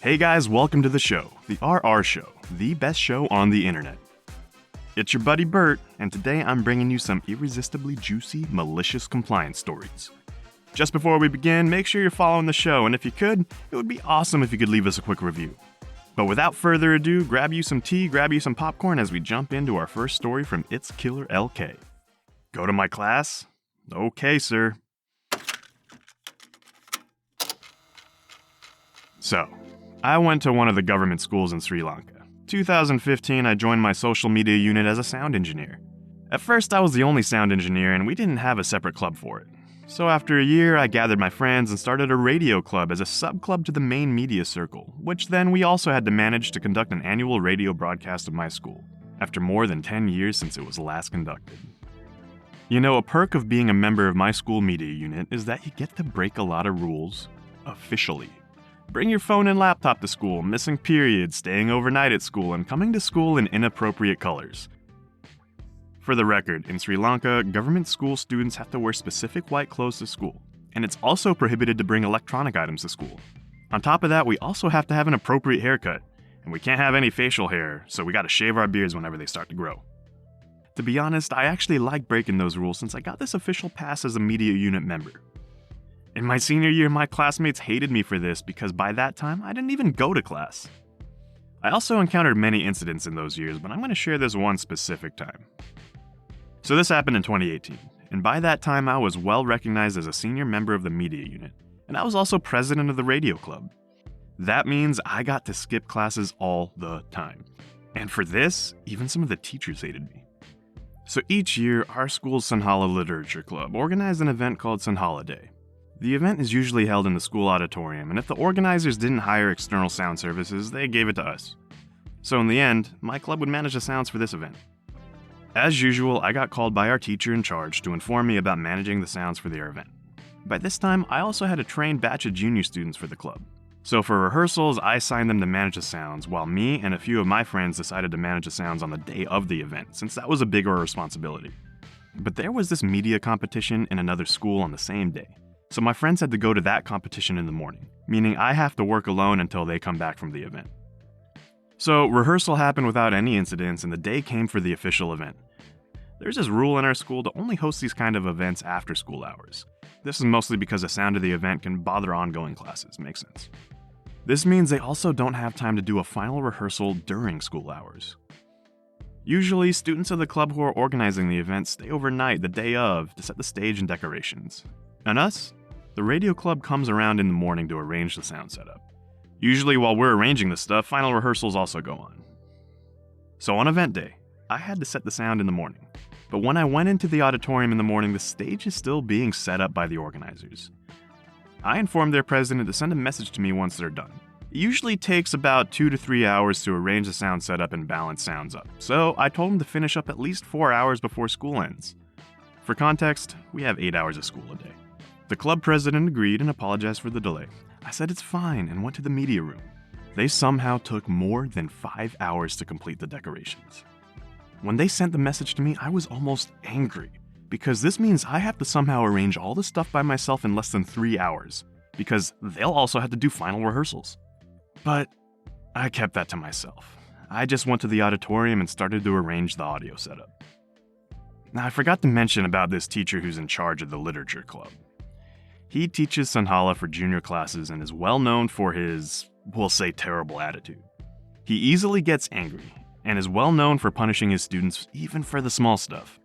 Hey guys, welcome to the show, the RR Show, the best show on the internet. It's your buddy Bert, and today I'm bringing you some irresistibly juicy, malicious compliance stories. Just before we begin, make sure you're following the show, and if you could, it would be awesome if you could leave us a quick review. But without further ado, grab you some tea, grab you some popcorn as we jump into our first story from It's Killer LK. Go to my class? Okay, sir. So, I went to one of the government schools in Sri Lanka. 2015, I joined my social media unit as a sound engineer. At first, I was the only sound engineer, and we didn't have a separate club for it. So after a year, I gathered my friends and started a radio club as a sub-club to the main media circle, which then we also had to manage to conduct an annual radio broadcast of my school, after more than 10 years since it was last conducted. You know, a perk of being a member of my school media unit is that you get to break a lot of rules officially. Bring your phone and laptop to school, missing periods, staying overnight at school, and coming to school in inappropriate colors. For the record, in Sri Lanka, government school students have to wear specific white clothes to school, and it's also prohibited to bring electronic items to school. On top of that, we also have to have an appropriate haircut, and we can't have any facial hair, so we gotta shave our beards whenever they start to grow. To be honest, I actually like breaking those rules since I got this official pass as a media unit member. In my senior year, my classmates hated me for this because by that time, I didn't even go to class. I also encountered many incidents in those years, but I'm going to share this one specific time. So this happened in 2018, and by that time I was well recognized as a senior member of the media unit, and I was also president of the radio club. That means I got to skip classes all the time. And for this, even some of the teachers hated me. So each year, our school's Sinhala Literature Club organized an event called Sinhala Day. The event is usually held in the school auditorium, and if the organizers didn't hire external sound services, they gave it to us. So in the end, my club would manage the sounds for this event. As usual, I got called by our teacher in charge to inform me about managing the sounds for their event. By this time, I also had a trained batch of junior students for the club. So for rehearsals, I assigned them to manage the sounds, while me and a few of my friends decided to manage the sounds on the day of the event, since that was a bigger responsibility. But there was this media competition in another school on the same day. So my friends had to go to that competition in the morning, meaning I have to work alone until they come back from the event. So rehearsal happened without any incidents, and the day came for the official event. There's this rule in our school to only host these kind of events after school hours. This is mostly because the sound of the event can bother ongoing classes, makes sense. This means they also don't have time to do a final rehearsal during school hours. Usually, students of the club who are organizing the event stay overnight the day of to set the stage and decorations. And us? The radio club comes around in the morning to arrange the sound setup. Usually while we're arranging the stuff, final rehearsals also go on. So on event day, I had to set the sound in the morning. But when I went into the auditorium in the morning, the stage is still being set up by the organizers. I informed their president to send a message to me once they're done. It usually takes about 2 to 3 hours to arrange the sound setup and balance sounds up, so I told him to finish up at least 4 hours before school ends. For context, we have 8 hours of school a day. The club president agreed and apologized for the delay. I said it's fine and went to the media room. They somehow took more than 5 hours to complete the decorations. When they sent the message to me, I was almost angry, because this means I have to somehow arrange all the stuff by myself in less than 3 hours, because they'll also have to do final rehearsals. But I kept that to myself. I just went to the auditorium and started to arrange the audio setup. Now, I forgot to mention about this teacher who's in charge of the literature club. He teaches Sinhala for junior classes and is well known for his, we'll say, terrible attitude. He easily gets angry and is well known for punishing his students even for the small stuff.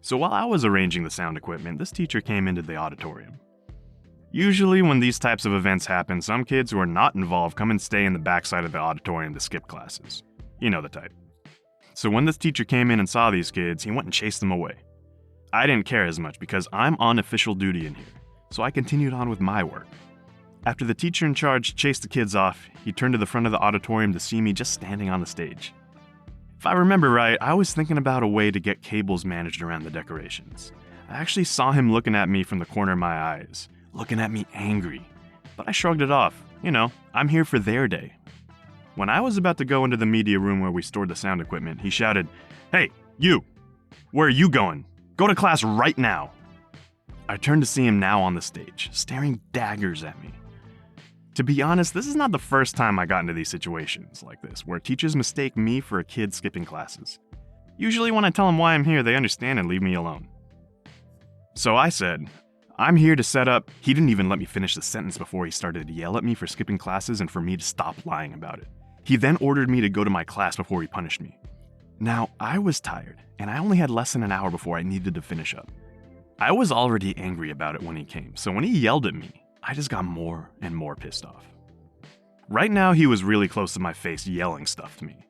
So while I was arranging the sound equipment, this teacher came into the auditorium. Usually when these types of events happen, some kids who are not involved come and stay in the backside of the auditorium to skip classes. You know the type. So when this teacher came in and saw these kids, he went and chased them away. I didn't care as much because I'm on official duty in here. So I continued on with my work. After the teacher in charge chased the kids off, he turned to the front of the auditorium to see me just standing on the stage. If I remember right, I was thinking about a way to get cables managed around the decorations. I actually saw him looking at me from the corner of my eyes, looking at me angry. But I shrugged it off. You know, I'm here for their day. When I was about to go into the media room where we stored the sound equipment, he shouted, "Hey, you! Where are you going? Go to class right now!" I turned to see him now on the stage, staring daggers at me. To be honest, this is not the first time I got into these situations like this, where teachers mistake me for a kid skipping classes. Usually when I tell them why I'm here, they understand and leave me alone. So I said, I'm here to set up. He didn't even let me finish the sentence before he started to yell at me for skipping classes and for me to stop lying about it. He then ordered me to go to my class before he punished me. Now, I was tired, and I only had less than an hour before I needed to finish up. I was already angry about it when he came, so when he yelled at me, I just got more and more pissed off. Right now, he was really close to my face yelling stuff to me.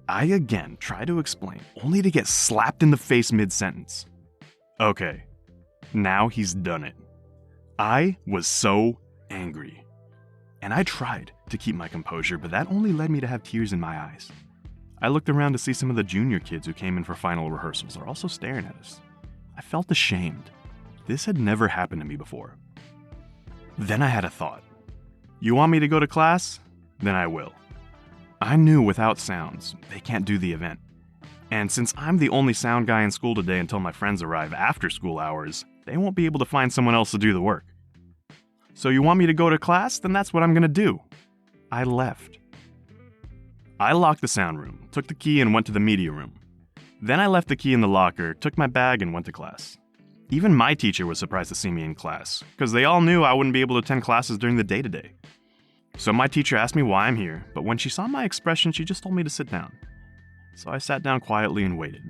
I again tried to explain, only to get slapped in the face mid-sentence. Okay, now he's done it. I was so angry. And I tried to keep my composure, but that only led me to have tears in my eyes. I looked around to see some of the junior kids who came in for final rehearsals are also staring at us. I felt ashamed. This had never happened to me before. Then I had a thought. You want me to go to class? Then I will. I knew without sounds, they can't do the event. And since I'm the only sound guy in school today until my friends arrive after school hours, they won't be able to find someone else to do the work. So you want me to go to class? Then that's what I'm gonna do. I left. I locked the sound room, took the key and went to the media room. Then I left the key in the locker, took my bag and went to class. Even my teacher was surprised to see me in class, because they all knew I wouldn't be able to attend classes during the day today. So my teacher asked me why I'm here, but when she saw my expression, she just told me to sit down. So I sat down quietly and waited.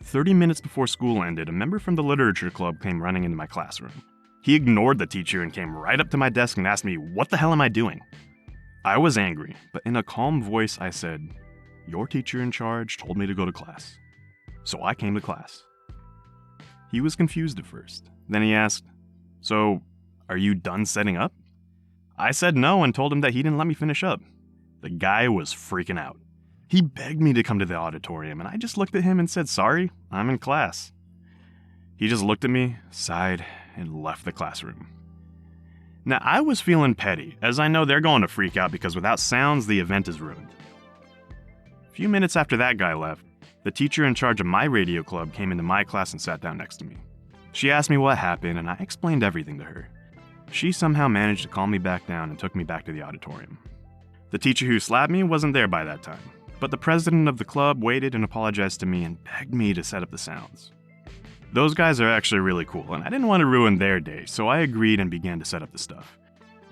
30 minutes before school ended, a member from the literature club came running into my classroom. He ignored the teacher and came right up to my desk and asked me, "What the hell am I doing?" I was angry, but in a calm voice I said, "Your teacher in charge told me to go to class." So I came to class. He was confused at first. Then he asked, "So, are you done setting up?" I said no and told him that he didn't let me finish up. The guy was freaking out. He begged me to come to the auditorium, and I just looked at him and said, "Sorry, I'm in class." He just looked at me, sighed, and left the classroom. Now, I was feeling petty, as I know they're going to freak out because without sounds, the event is ruined. A few minutes after that guy left, the teacher in charge of my radio club came into my class and sat down next to me. She asked me what happened, and I explained everything to her. She somehow managed to calm me back down and took me back to the auditorium. The teacher who slapped me wasn't there by that time, but the president of the club waited and apologized to me and begged me to set up the sounds. Those guys are actually really cool, and I didn't want to ruin their day, so I agreed and began to set up the stuff.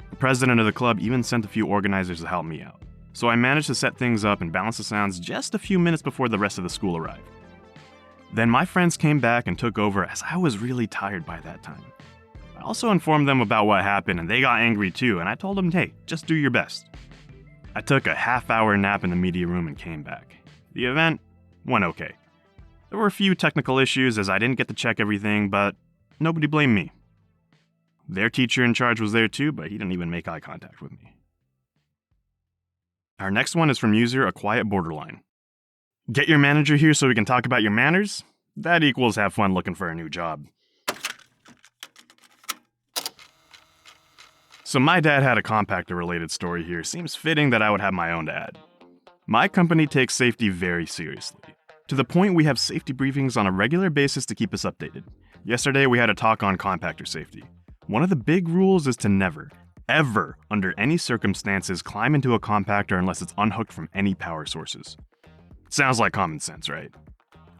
The president of the club even sent a few organizers to help me out, so I managed to set things up and balance the sounds just a few minutes before the rest of the school arrived. Then my friends came back and took over as I was really tired by that time. I also informed them about what happened and they got angry too, and I told them, hey, just do your best. I took a half-hour nap in the media room and came back. The event went okay. There were a few technical issues as I didn't get to check everything, but nobody blamed me. Their teacher in charge was there too, but he didn't even make eye contact with me. Our next one is from user A Quiet Borderline. Get your manager here so we can talk about your manners? That equals have fun looking for a new job. So my dad had a compactor-related story here. Seems fitting that I would have my own to add. My company takes safety very seriously, to the point we have safety briefings on a regular basis to keep us updated. Yesterday we had a talk on compactor safety. One of the big rules is to never, ever, under any circumstances, climb into a compactor unless it's unhooked from any power sources. Sounds like common sense, right?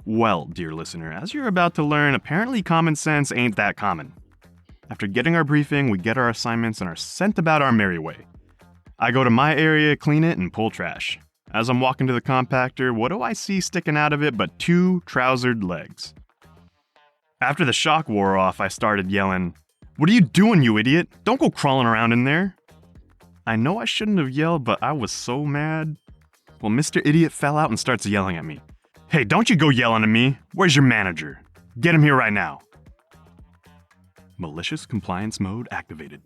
Well, dear listener, as you're about to learn, apparently common sense ain't that common. After getting our briefing, we get our assignments and are sent about our merry way. I go to my area, clean it, and pull trash. As I'm walking to the compactor, what do I see sticking out of it but 2 trousered legs? After the shock wore off, I started yelling, "What are you doing, you idiot? Don't go crawling around in there." I know I shouldn't have yelled, but I was so mad. Well, Mr. Idiot fell out and starts yelling at me. "Hey, don't you go yelling at me. Where's your manager? Get him here right now." Malicious compliance mode activated.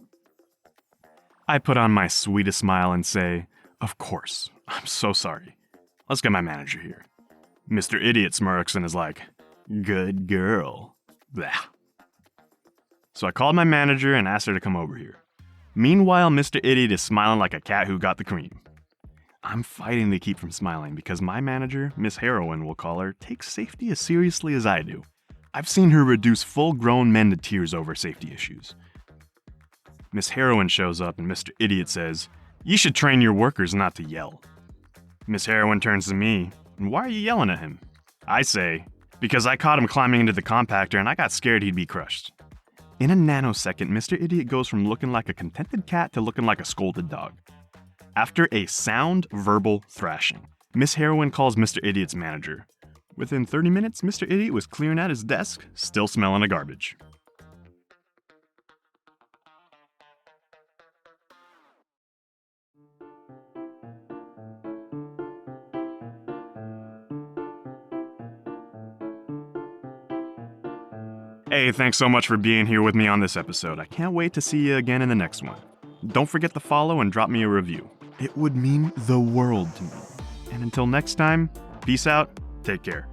I put on my sweetest smile and say, "Of course, I'm so sorry. Let's get my manager here." Mr. Idiot smirks and is like, "Good girl." Blah. So I called my manager and asked her to come over here. Meanwhile, Mr. Idiot is smiling like a cat who got the cream. I'm fighting to keep from smiling because my manager, Miss Heroin we'll call her, takes safety as seriously as I do. I've seen her reduce full-grown men to tears over safety issues. Miss Heroine shows up and Mr. Idiot says, "You should train your workers not to yell." Miss Heroine turns to me, "And why are you yelling at him?" I say, "Because I caught him climbing into the compactor and I got scared he'd be crushed." In a nanosecond, Mr. Idiot goes from looking like a contented cat to looking like a scolded dog. After a sound verbal thrashing, Miss Heroine calls Mr. Idiot's manager. Within 30 minutes, Mr. Idiot was clearing out his desk, still smelling of garbage. Hey, thanks so much for being here with me on this episode. I can't wait to see you again in the next one. Don't forget to follow and drop me a review. It would mean the world to me. And until next time, peace out, take care.